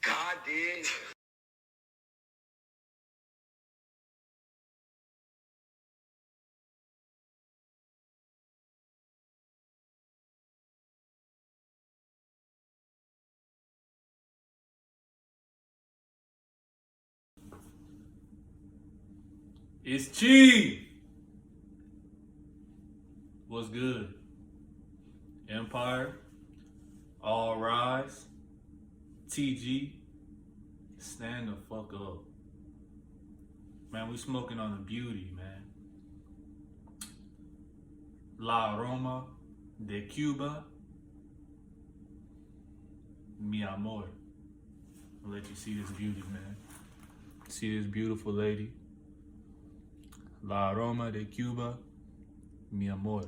God did. It's Chi. What's good? Empire. All rise. TG. Stand the fuck up. Man, we smoking on the beauty, man. La Aroma de Cuba. Mi Amor. I'll let you see this beauty, man. See this beautiful lady. La Aroma de Cuba. Mi Amor.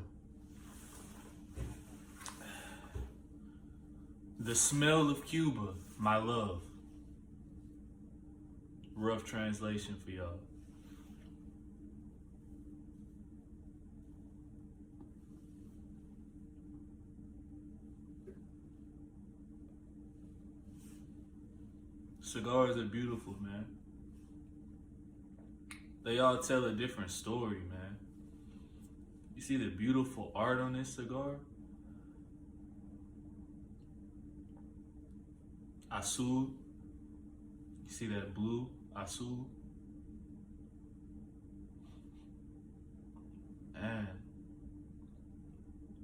The smell of Cuba, my love. Rough translation for y'all. Cigars are beautiful, man. They all tell a different story, man. You see the beautiful art on this cigar? Azul. You see that blue? Azul. And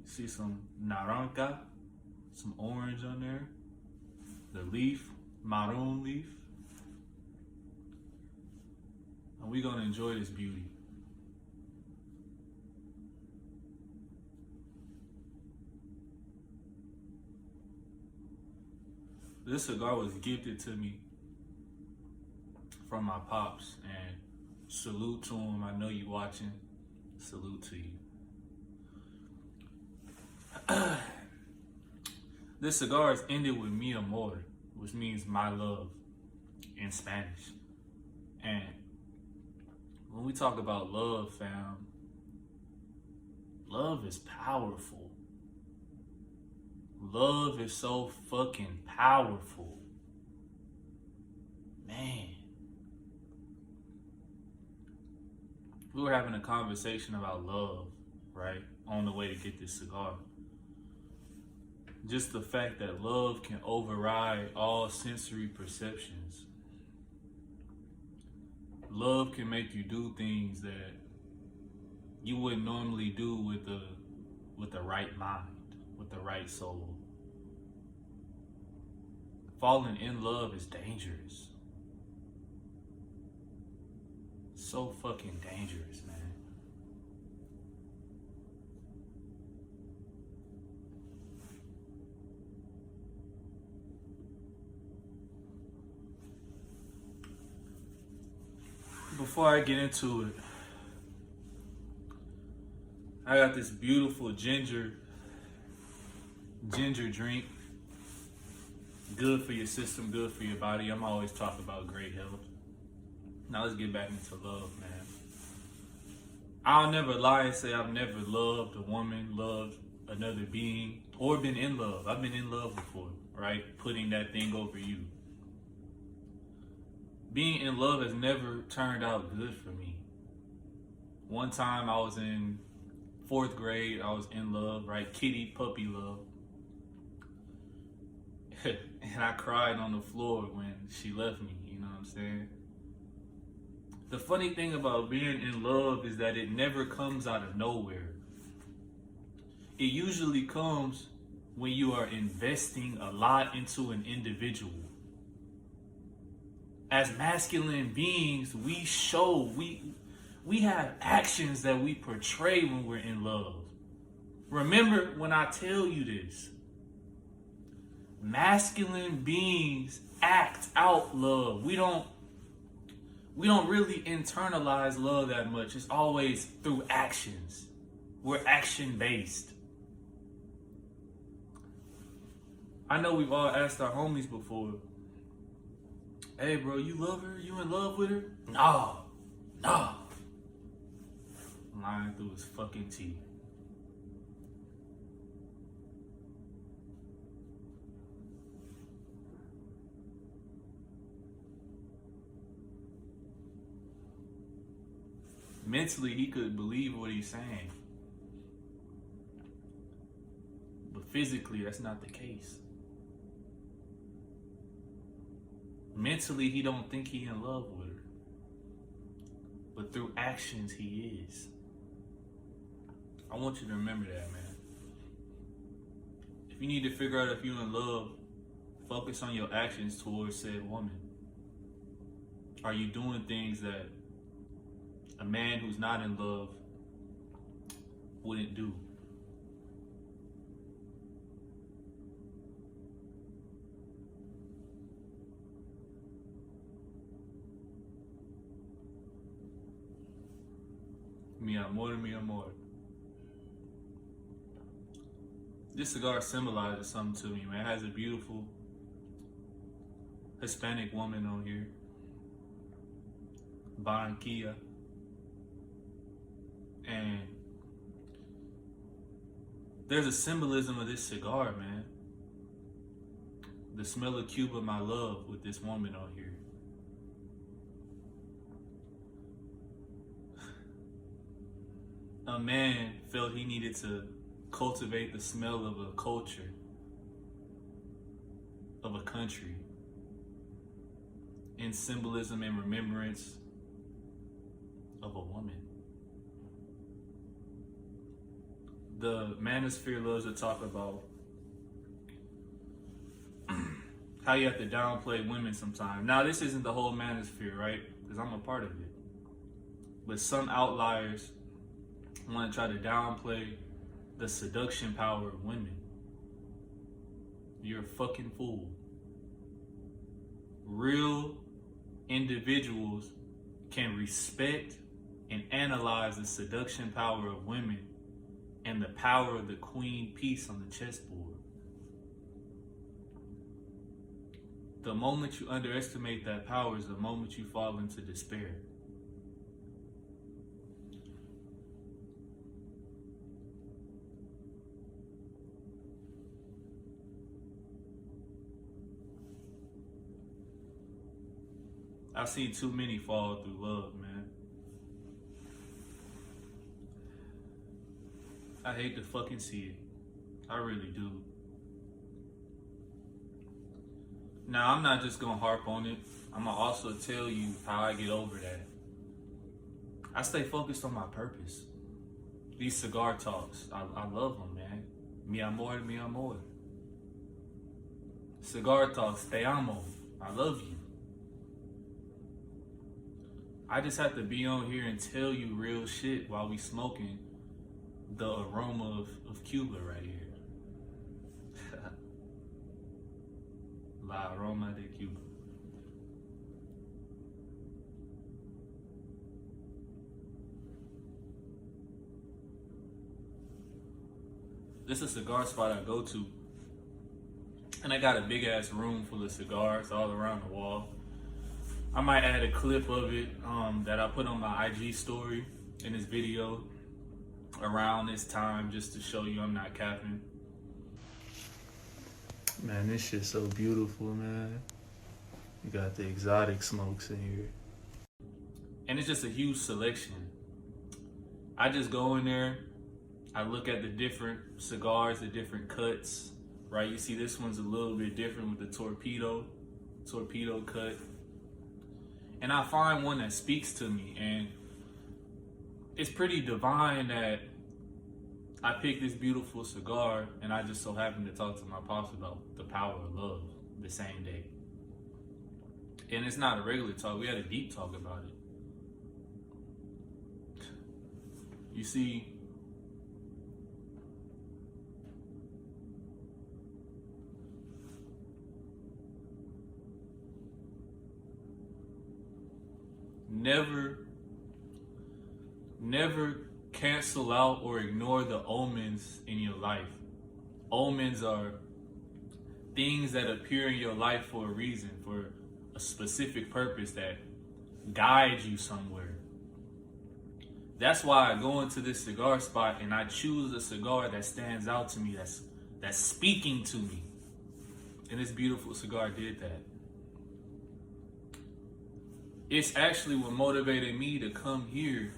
you see some naranja, some orange on there. The leaf, maroon leaf. And we're gonna enjoy this beauty. This cigar was gifted to me from my pops, and salute to him. I know you watching. Salute to you. This cigar is ended with mi amor, which means my love in Spanish. And when we talk about love, fam, love is powerful. Love is so fucking powerful. Man. We were having a conversation about love, right? On the way to get this cigar. Just the fact that love can override all sensory perceptions. Love can make you do things that you wouldn't normally do with the right mind, with the right soul. Falling in love is dangerous. So fucking dangerous, man. Before I get into it, I got this beautiful ginger drink. Good for your system, good for your body. I'm always talking about great health. Now let's get back into love, man. I'll never lie and say I've never loved a woman, loved another being, or been in love. I've been in love before, right? Putting that thing over you. Being in love has never turned out good for me. One time I was in 4th grade, I was in love, right? Kitty puppy love. And I cried on the floor when she left me, you know what I'm saying? The funny thing about being in love is that it never comes out of nowhere. It usually comes when you are investing a lot into an individual. As masculine beings, we have actions that we portray when we're in love. Remember when I tell you this. Masculine beings act out love. We don't really internalize love that much. It's always through actions. We're action based. I know we've all asked our homies before, hey bro, you love her? You in love with her? No. Lying through his fucking teeth. mentally he could believe what he's saying. But physically, that's not the case. Mentally, he don't think he in love with her. But through actions, he is. I want you to remember that, man. If you need to figure out if you're in love, focus on your actions towards said woman. Are you doing things that a man who's not in love wouldn't do? Mi amor, mi amor. This cigar symbolizes something to me, man. It has a beautiful Hispanic woman on here. Barranquilla. And there's a symbolism of this cigar, man. The smell of Cuba, my love, with this woman on here. A man felt he needed to cultivate the smell of a culture, of a country, in symbolism and remembrance of a woman. The manosphere loves to talk about how you have to downplay women sometimes. Now, this isn't the whole manosphere, right? Because I'm a part of it. But some outliers want to try to downplay the seduction power of women. You're a fucking fool. Real individuals can respect and analyze the seduction power of women and the power of the queen piece on the chessboard. The moment you underestimate that power is the moment you fall into despair. I've seen too many fall through love, man. I hate to fucking see it. I really do. Now, I'm not just gonna harp on it. I'm gonna also tell you how I get over that. I stay focused on my purpose. These cigar talks, I love them, man. Mi amor, mi amor. Cigar talks, te amo. I love you. I just have to be on here and tell you real shit while we smoking the aroma of Cuba right here. La Aroma de Cuba. This is a cigar spot I go to. And I got a big ass room full of cigars all around the wall. I might add a clip of it that I put on my IG story in this video around this time just to show you I'm not capping. Man, this shit's so beautiful, man. You got the exotic smokes in here. And it's just a huge selection. I just go in there, I look at the different cigars, the different cuts, right? You see this one's a little bit different with the torpedo cut. And I find one that speaks to me, and it's pretty divine that I picked this beautiful cigar and I just so happened to talk to my pops about the power of love the same day. And it's not a regular talk, we had a deep talk about it. You see, never cancel out or ignore the omens in your life. Omens are things that appear in your life for a reason, for a specific purpose that guides you somewhere. That's why I go into this cigar spot and I choose a cigar that stands out to me, that's speaking to me. And this beautiful cigar did that. It's actually what motivated me to come here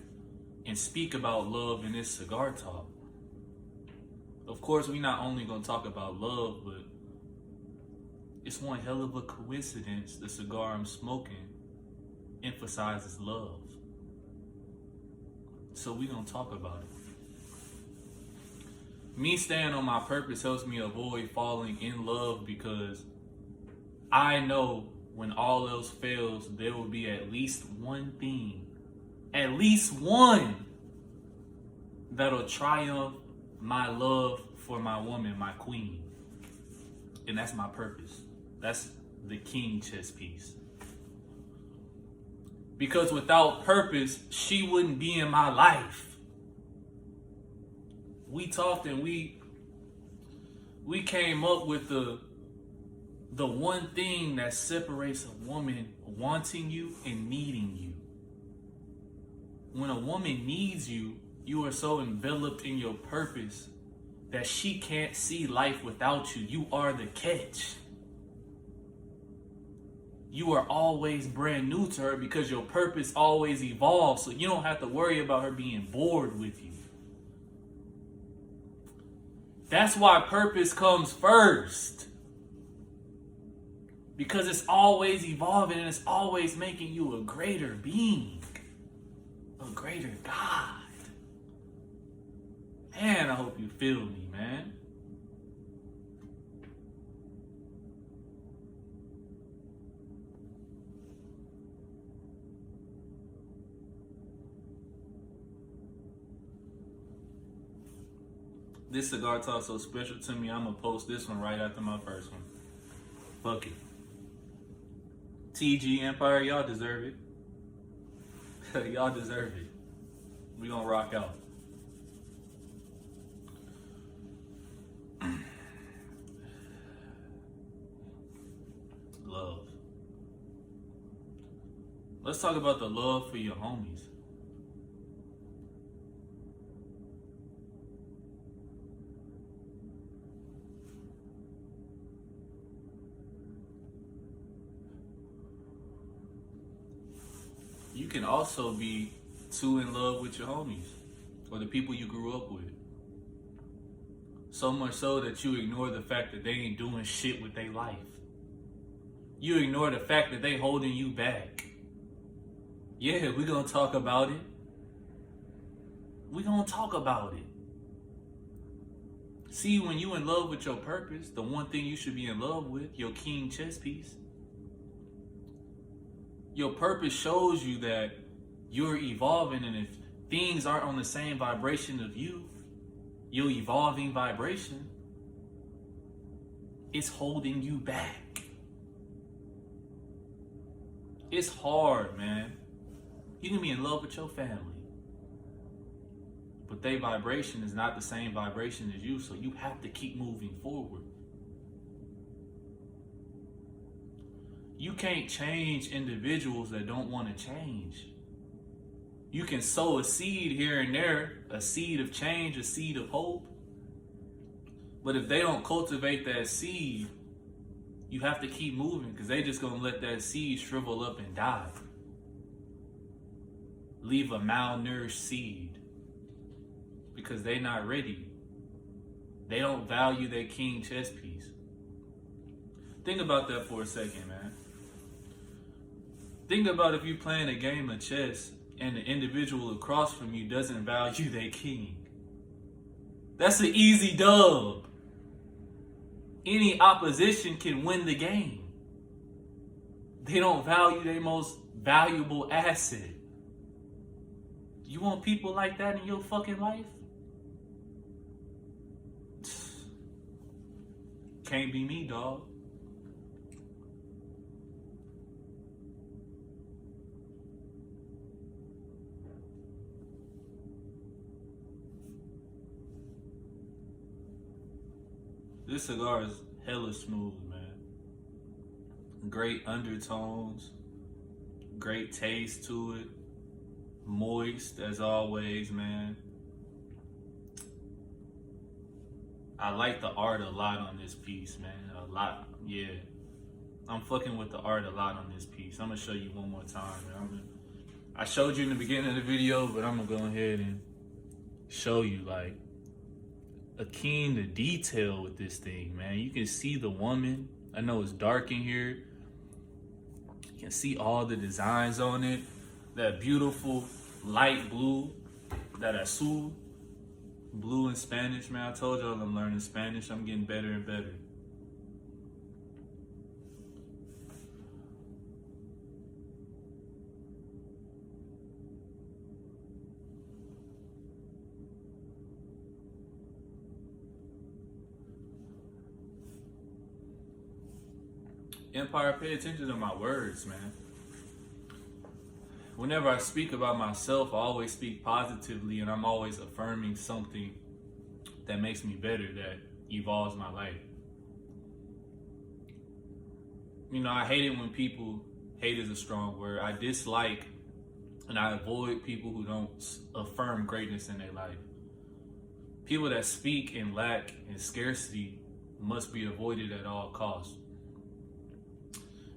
and speak about love in this cigar talk. Of course, we not only gonna talk about love, but it's one hell of a coincidence the cigar I'm smoking emphasizes love. So we gonna talk about it. Me staying on my purpose helps me avoid falling in love because I know when all else fails, there will be at least one thing, at least one, that'll triumph my love for my woman, my queen. And that's my purpose. That's the king chess piece. Because without purpose, she wouldn't be in my life. We talked and we came up with the one thing that separates a woman wanting you and needing you. When a woman needs you, you are so enveloped in your purpose that she can't see life without you. You are the catch. You are always brand new to her because your purpose always evolves, so you don't have to worry about her being bored with you. That's why purpose comes first. Because it's always evolving and it's always making you a greater being, a greater God. Man, I hope you feel me, man. This cigar talk so special to me, I'm gonna post this one right after my first one. Fuck it. TG Empire, y'all deserve it. Y'all deserve it. We gonna rock out. Love. Let's talk about the love for your homies. You can also be too in love with your homies or the people you grew up with. So much so that you ignore the fact that they ain't doing shit with their life. You ignore the fact that they holding you back. Yeah, we're gonna talk about it. We're gonna talk about it. See, when you in love with your purpose, the one thing you should be in love with, your king chess piece, your purpose shows you that you're evolving, and if things aren't on the same vibration of you, your evolving vibration, it's holding you back. It's hard, man. You can be in love with your family, but their vibration is not the same vibration as you, so you have to keep moving forward. You can't change individuals that don't want to change. You can sow a seed here and there, a seed of change, a seed of hope. But if they don't cultivate that seed, you have to keep moving because they just gonna let that seed shrivel up and die. Leave a malnourished seed because they not ready. They don't value their king chess piece. Think about that for a second, man. Think about if you're playing a game of chess and the individual across from you doesn't value their king. That's an easy dub. Any opposition can win the game. They don't value their most valuable asset. You want people like that in your fucking life? Can't be me, dog. This cigar is hella smooth, man. Great undertones, great taste to it, moist as always, man. I like the art a lot on this piece, man. A lot, yeah. I'm fucking with the art a lot on this piece. I'm gonna show you one more time, man. I showed you in the beginning of the video, but I'm gonna go ahead and show you like a keen to detail with this thing, man. You can see the woman. I know it's dark in here. You can see all the designs on it. That beautiful light blue, that azul blue in Spanish, man. I told y'all I'm learning Spanish. I'm getting better and better. Empire, pay attention to my words, man. Whenever I speak about myself, I always speak positively, and I'm always affirming something that makes me better, that evolves my life. You know, I hate it when people, hate is a strong word, I dislike and I avoid people who don't affirm greatness in their life. People that speak in lack and scarcity must be avoided at all costs.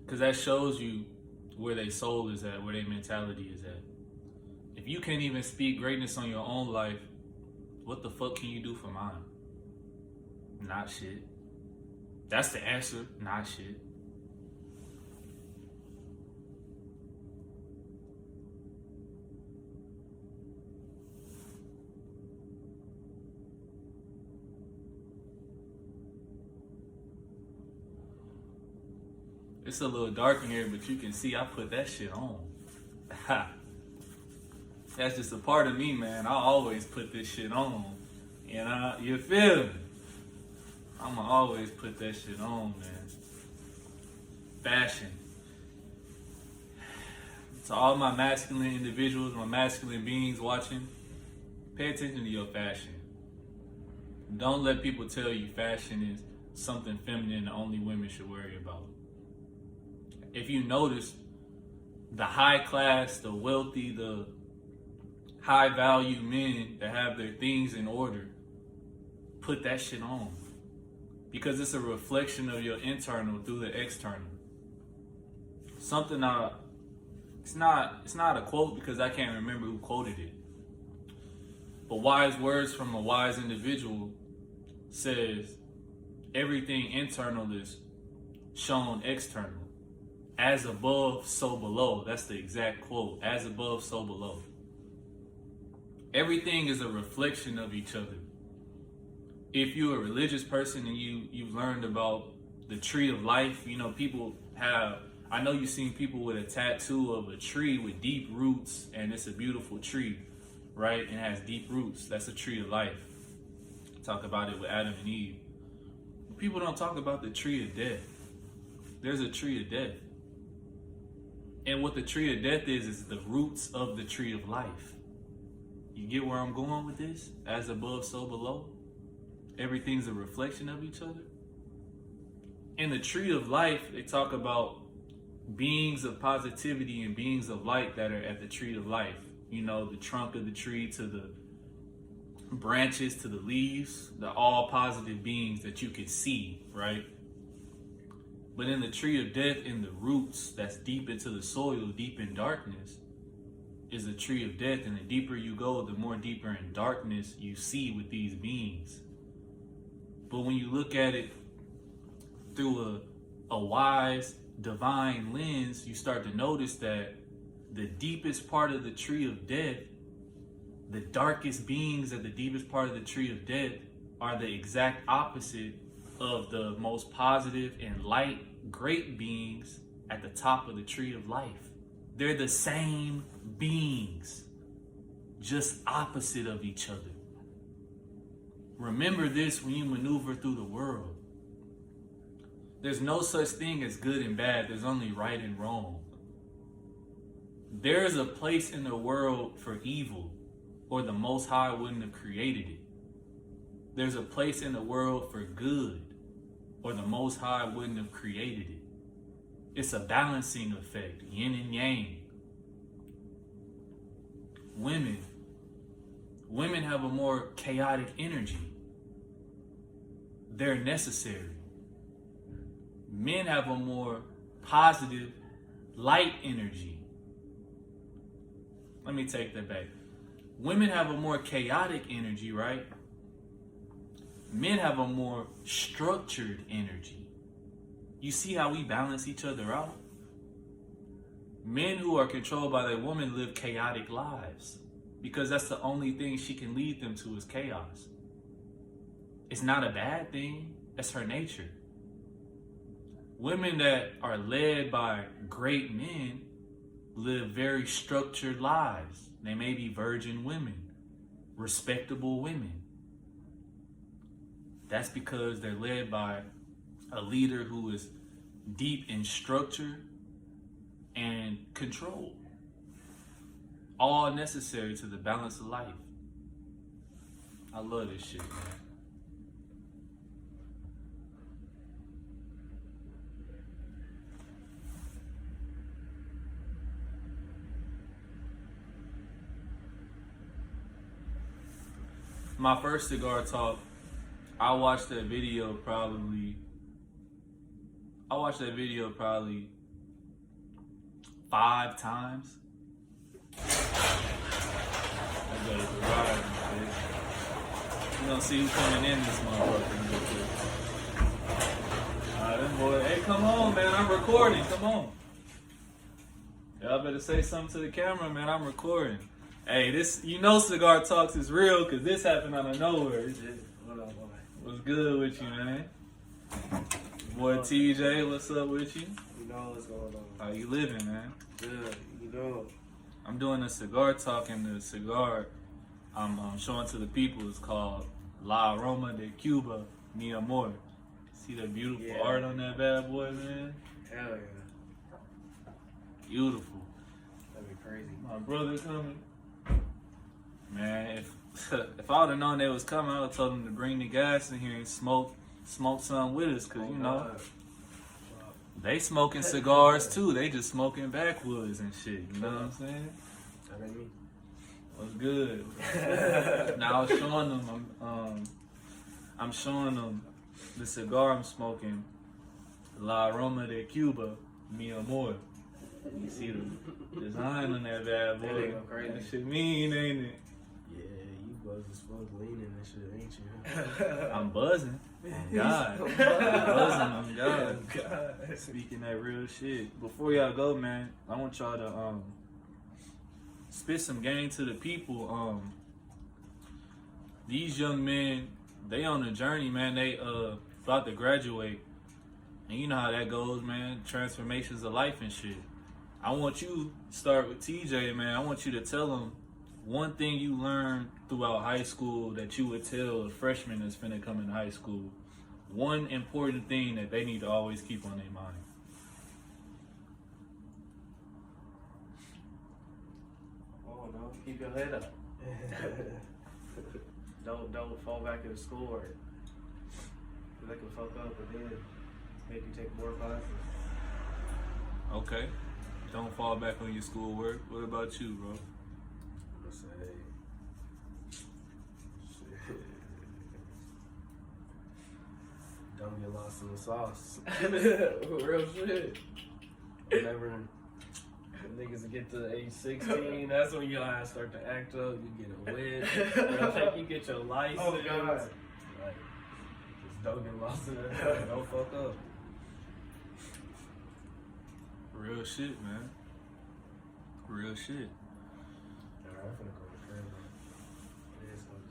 Because that shows you where their soul is at, where their mentality is at. If you can't even speak greatness on your own life, what the fuck can you do for mine? Not shit. That's the answer, not shit. It's a little dark in here, but you can see I put that shit on. That's just a part of me, man. I always put this shit on. And you feel me? I'ma always put that shit on, man. Fashion. To all my masculine individuals, my masculine beings watching, pay attention to your fashion. Don't let people tell you fashion is something feminine that only women should worry about. If you notice, the high class, the wealthy, the high value men that have their things in order, put that shit on. Because it's a reflection of your internal through the external. Something it's not a quote because I can't remember who quoted it. But wise words from a wise individual says, everything internal is shown external. As above, so below. That's the exact quote. As above, so below. Everything is a reflection of each other. If you're a religious person and you've learned about the tree of life, you know, people have, I know you've seen people with a tattoo of a tree with deep roots, and it's a beautiful tree, right? And it has deep roots. That's a tree of life. Talk about it with Adam and Eve. People don't talk about the tree of death. There's a tree of death. And what the tree of death is the roots of the tree of life. You get where I'm going with this? As above, so below. Everything's a reflection of each other. In the tree of life, they talk about beings of positivity and beings of light that are at the tree of life. You know, the trunk of the tree to the branches to the leaves, the all positive beings that you can see, right? But in the tree of death, in the roots that's deep into the soil, deep in darkness, is a tree of death. And the deeper you go, the more deeper in darkness you see with these beings. But when you look at it through a wise, divine lens, you start to notice that the deepest part of the tree of death, the darkest beings at the deepest part of the tree of death, are the exact opposite of the most positive and light, great beings at the top of the tree of life. They're the same beings, just opposite of each other. Remember this when you maneuver through the world. There's no such thing as good and bad. There's only right and wrong. There is a place in the world for evil, or the Most High wouldn't have created it. There's a place in the world for good, or the Most High wouldn't have created it. It's a balancing effect, yin and yang. Women have a more chaotic energy. They're necessary. Men have a more positive, light energy. let me take that back. Women have a more chaotic energy, right? Men have a more structured energy. You see how we balance each other out? Men who are controlled by their woman live chaotic lives because that's the only thing she can lead them to is chaos. It's not a bad thing. That's her nature. Women that are led by great men live very structured lives. They may be virgin women, respectable women. That's because they're led by a leader who is deep in structure and control. All necessary to the balance of life. I love this shit, man. My first cigar talk, I watched that video probably 5 times. I go to the garage and shit. You gonna see who's coming in this motherfucker. Alright, them boy, hey, come on, man, I'm recording, come on. Y'all better say something to the camera, man, I'm recording. Hey, this, you know Cigar Talks is real, because this happened out of nowhere. What up, boy? What's good with you, man? Boy TJ, what's up with you? You know what's going on. How you living, man? Good, you know. I'm doing a cigar talk, and the cigar I'm showing to the people is called Aroma de Cuba, Amor. See that beautiful art on that bad boy, man? Hell yeah. Beautiful. That'd be crazy. My brother coming. Man, if I would have known they was coming, I would have told them to bring the gas in here and smoke some with us, because, you know, they smoking cigars too. They just smoking backwoods and shit. You know what I'm saying? That ain't me. What's good? Now I was showing them. I'm showing them the cigar I'm smoking, La Aroma de Cuba, Mi Amor. You see the design on that bad boy? That ain't go crazy. That shit mean, ain't it? Yeah, you buzz as fuck leaning and shit, ain't you? I'm buzzing. On God. I'm buzzing on God. Speaking that real shit. Before y'all go, man, I want y'all to spit some game to the people. These young men, they on a journey, man. They about to graduate. And you know how that goes, man. Transformations of life and shit. I want you to start with TJ, man. I want you to tell them one thing you learned throughout high school that you would tell a freshman that's finna come in high school. One important thing that they need to always keep on their mind. Oh no, keep your head up. don't fall back into schoolwork. They can fuck up and then make you take more classes. Okay. Don't fall back on your schoolwork. What about you, bro? I say, shit. Don't get lost in the sauce. Real shit. Whenever niggas get to age 16, that's when your eyes start to act up. You get a win. You get your license. Oh, God. Like, just don't get lost in that. Don't fuck up. Real shit, man. Real shit. Alright, I'm finna go to the crib, man. It is gonna be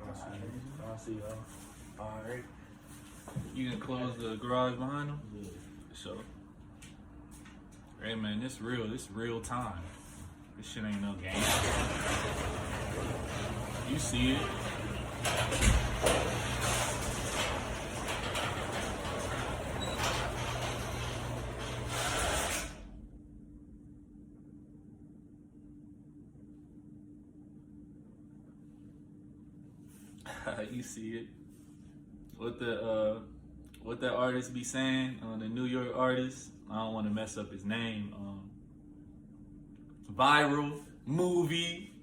fun. I'll see y'all. Alright. You can close the garage behind them? Yeah. So, hey man, this real time. This shit ain't no game. You see it. You see it. What the artist be saying, the New York artist, I don't want to mess up his name. Viral movie.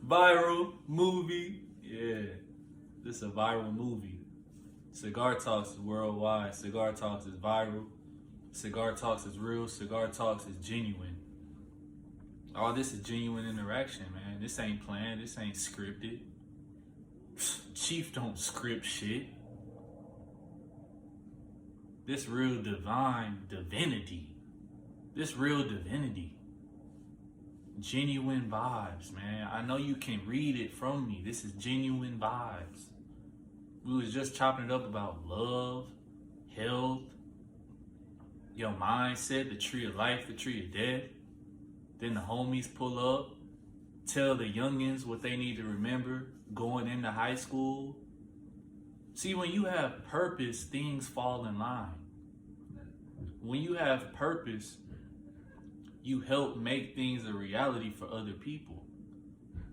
Viral movie. Yeah. This is a viral movie. Cigar Talks is worldwide. Cigar Talks is viral. Cigar Talks is real. Cigar Talks is genuine. All this is genuine interaction, man. This ain't planned. This ain't scripted. Chief don't script shit. This real divinity. This real divinity. Genuine vibes, man. I know you can read it from me. This is genuine vibes. We was just chopping it up about love, health, your mindset, the tree of life, the tree of death. Then the homies pull up, tell the youngins what they need to remember going into high school. See, when you have purpose, things fall in line. When you have purpose, you help make things a reality for other people.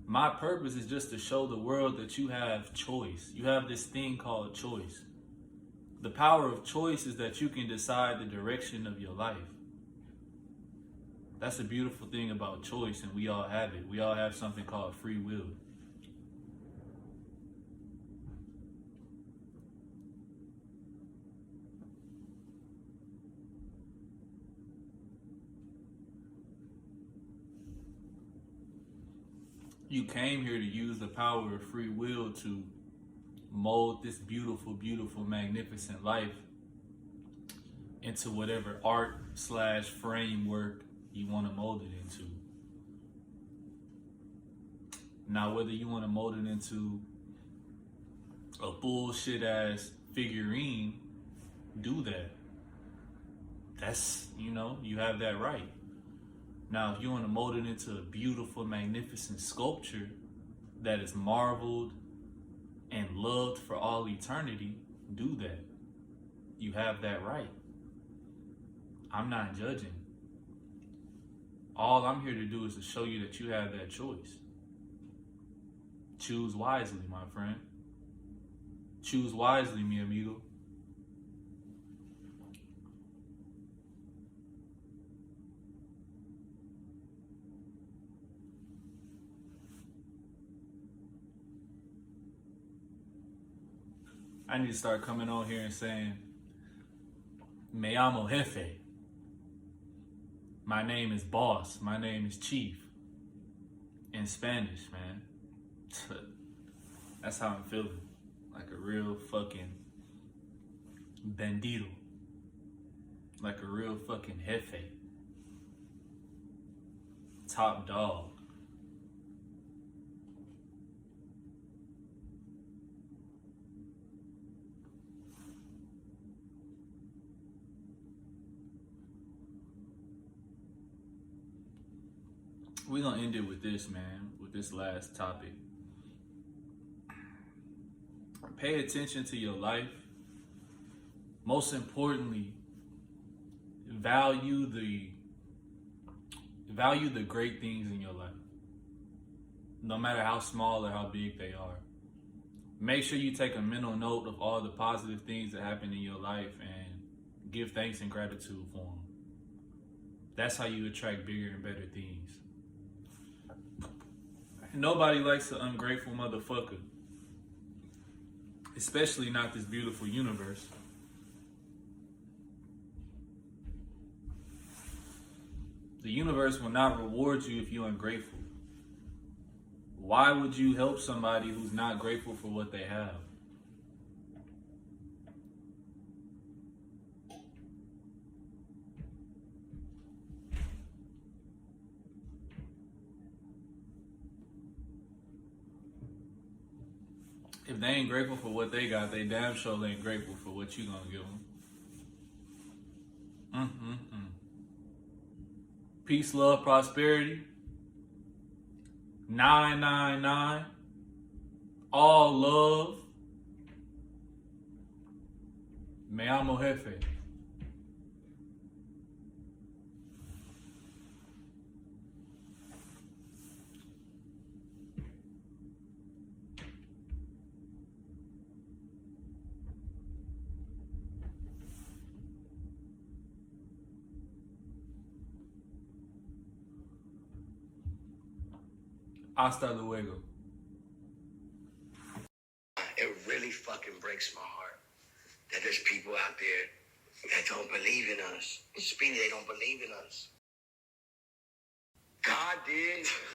My purpose is just to show the world that you have choice. You have this thing called choice. The power of choice is that you can decide the direction of your life. That's a beautiful thing about choice, and we all have it. We all have something called free will. You came here to use the power of free will to mold this beautiful, beautiful, magnificent life into whatever art/framework you want to mold it into. Now, whether you want to mold it into a bullshit ass figurine, do that. That's, you have that right. Now, if you want to mold it into a beautiful, magnificent sculpture that is marveled and loved for all eternity, do that. You have that right. I'm not judging. All I'm here to do is to show you that you have that choice. Choose wisely, my friend. Choose wisely, mi amigo. I need to start coming on here and saying, Me llamo jefe. My name is boss. My name is chief. In Spanish, man. That's how I'm feeling. Like a real fucking bandido. Like a real fucking jefe. Top dog. We're gonna end it with this, man, with this last topic. Pay attention to your life. Most importantly, value the great things in your life. No matter how small or how big they are. Make sure you take a mental note of all the positive things that happen in your life and give thanks and gratitude for them. That's how you attract bigger and better things. Nobody likes an ungrateful motherfucker. Especially not this beautiful universe. The universe will not reward you if you're ungrateful. Why would you help somebody who's not grateful for what they have? If they ain't grateful for what they got, they damn sure ain't grateful for what you gonna give them. Peace, love, prosperity. 999. All love. Me llamo jefe. Hasta luego. It really fucking breaks my heart that there's people out there that don't believe in us. Speedy, they don't believe in us. God did.